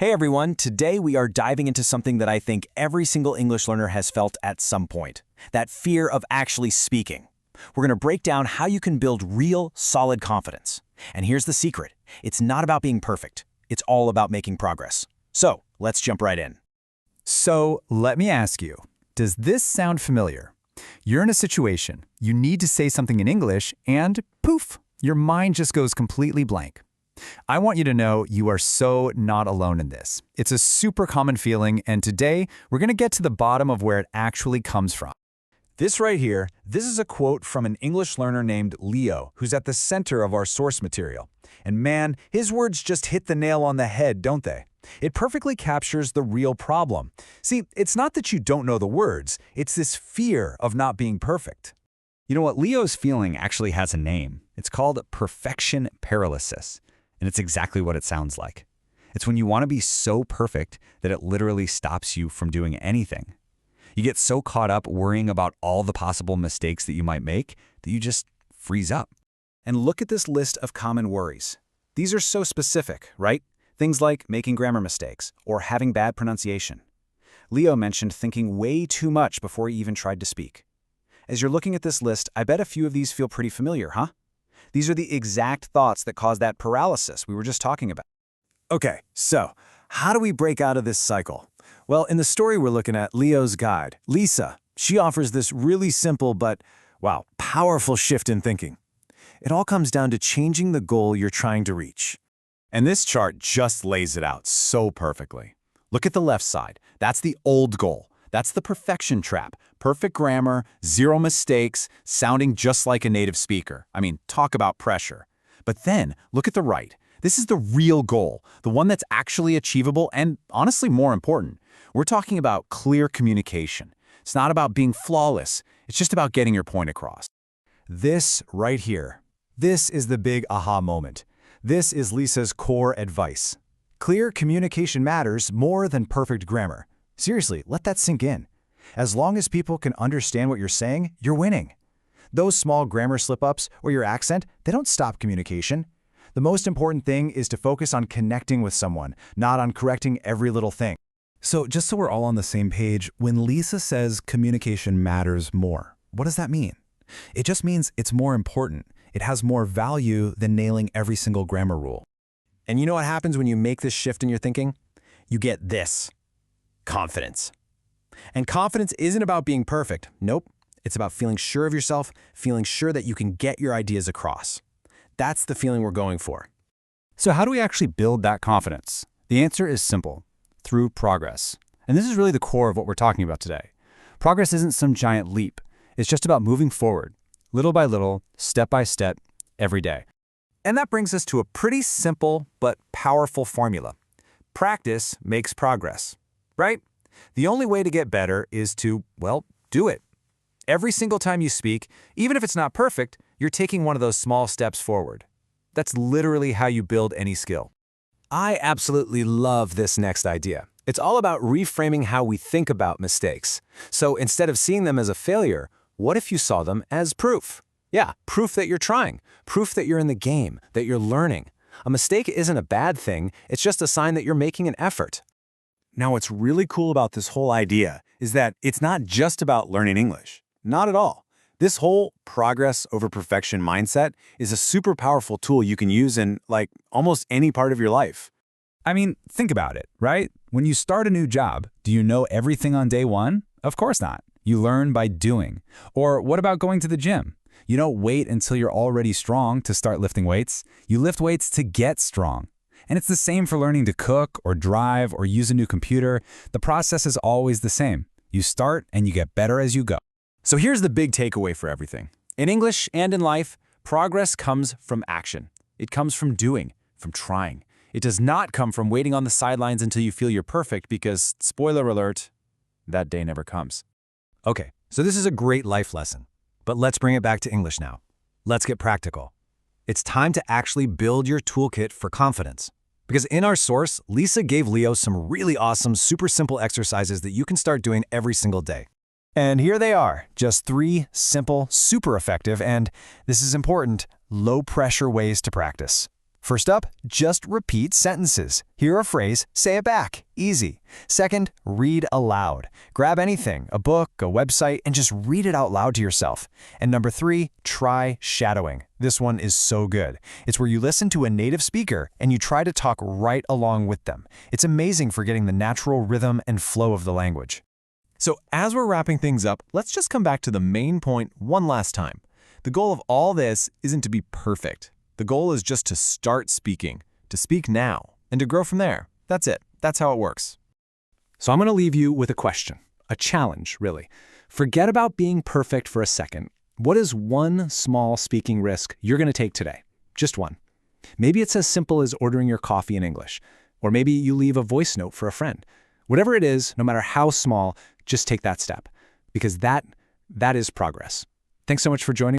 Hey everyone, today we are diving into something that I think every single English learner has felt at some point, that fear of actually speaking. We're going to break down how you can build real, solid confidence. And here's the secret. It's not about being perfect. It's all about making progress. So, let's jump right in. So, let me ask you, does this sound familiar? You're in a situation, you need to say something in English, and poof, your mind just goes completely blank. I want you to know you are so not alone in this. It's a super common feeling, and today we're going to get to the bottom of where it actually comes from. This right here, this is a quote from an English learner named Leo, who's at the center of our source material. And man, his words just hit the nail on the head, don't they? It perfectly captures the real problem. See, it's not that you don't know the words, it's this fear of not being perfect. You know what, Leo's feeling actually has a name. It's called perfection paralysis. And it's exactly what it sounds like. It's when you want to be so perfect that it literally stops you from doing anything. You get so caught up worrying about all the possible mistakes that you might make that you just freeze up. And look at this list of common worries. These are so specific, right? Things like making grammar mistakes or having bad pronunciation. Leo mentioned thinking way too much before he even tried to speak. As you're looking at this list, I bet a few of these feel pretty familiar, huh? These are the exact thoughts that cause that paralysis we were just talking about. Okay, so how do we break out of this cycle? Well, in the story we're looking at, Leo's guide, Lisa, she offers this really simple but, wow, powerful shift in thinking. It all comes down to changing the goal you're trying to reach. And this chart just lays it out so perfectly. Look at the left side. That's the old goal. That's the perfection trap. Perfect grammar, zero mistakes, sounding just like a native speaker. I mean, talk about pressure. But then, look at the right. This is the real goal, the one that's actually achievable and, honestly, more important. We're talking about clear communication. It's not about being flawless. It's just about getting your point across. This right here, this is the big aha moment. This is Lisa's core advice. Clear communication matters more than perfect grammar. Seriously, let that sink in. As long as people can understand what you're saying, you're winning. Those small grammar slip-ups or your accent, they don't stop communication. The most important thing is to focus on connecting with someone, not on correcting every little thing. So just so we're all on the same page, when Lisa says communication matters more, what does that mean? It just means it's more important. It has more value than nailing every single grammar rule. And you know what happens when you make this shift in your thinking? You get this. Confidence. And confidence isn't about being perfect. Nope. It's about feeling sure of yourself, feeling sure that you can get your ideas across. That's the feeling we're going for. So how do we actually build that confidence? The answer is simple, through progress. And this is really the core of what we're talking about today. Progress isn't some giant leap. It's just about moving forward, little by little, step by step, every day. And that brings us to a pretty simple but powerful formula. Practice makes progress, right? The only way to get better is to, well, do it. Every single time you speak, even if it's not perfect, you're taking one of those small steps forward. That's literally how you build any skill. I absolutely love this next idea. It's all about reframing how we think about mistakes. So instead of seeing them as a failure, what if you saw them as proof? Yeah, proof that you're trying, proof that you're in the game, that you're learning. A mistake isn't a bad thing, it's just a sign that you're making an effort. Now, what's really cool about this whole idea is that it's not just about learning English. Not at all. This whole progress over perfection mindset is a super powerful tool you can use in, like, almost any part of your life. I mean, think about it, right? When you start a new job, do you know everything on day one? Of course not. You learn by doing. Or what about going to the gym? You don't wait until you're already strong to start lifting weights. You lift weights to get strong. And it's the same for learning to cook or drive or use a new computer. The process is always the same. You start and you get better as you go. So here's the big takeaway for everything. In English and in life, progress comes from action. It comes from doing, from trying. It does not come from waiting on the sidelines until you feel you're perfect because, spoiler alert, that day never comes. Okay, so this is a great life lesson. But let's bring it back to English now. Let's get practical. It's time to actually build your toolkit for confidence. Because in our source, Lisa gave Leo some really awesome, super simple exercises that you can start doing every single day. And here they are, just 3 simple, super effective, and, this is important, low-pressure ways to practice. First up, just repeat sentences. Hear a phrase, say it back. Easy. Second, read aloud. Grab anything, a book, a website, and just read it out loud to yourself. And number 3, try shadowing. This one is so good. It's where you listen to a native speaker and you try to talk right along with them. It's amazing for getting the natural rhythm and flow of the language. So as we're wrapping things up, let's just come back to the main point one last time. The goal of all this isn't to be perfect. The goal is just to start speaking, to speak now, and to grow from there. That's it. That's how it works. So I'm going to leave you with a question, a challenge, really. Forget about being perfect for a second. What is one small speaking risk you're going to take today? Just one. Maybe it's as simple as ordering your coffee in English, or maybe you leave a voice note for a friend. Whatever it is, no matter how small, just take that step, because that is progress. Thanks so much for joining me.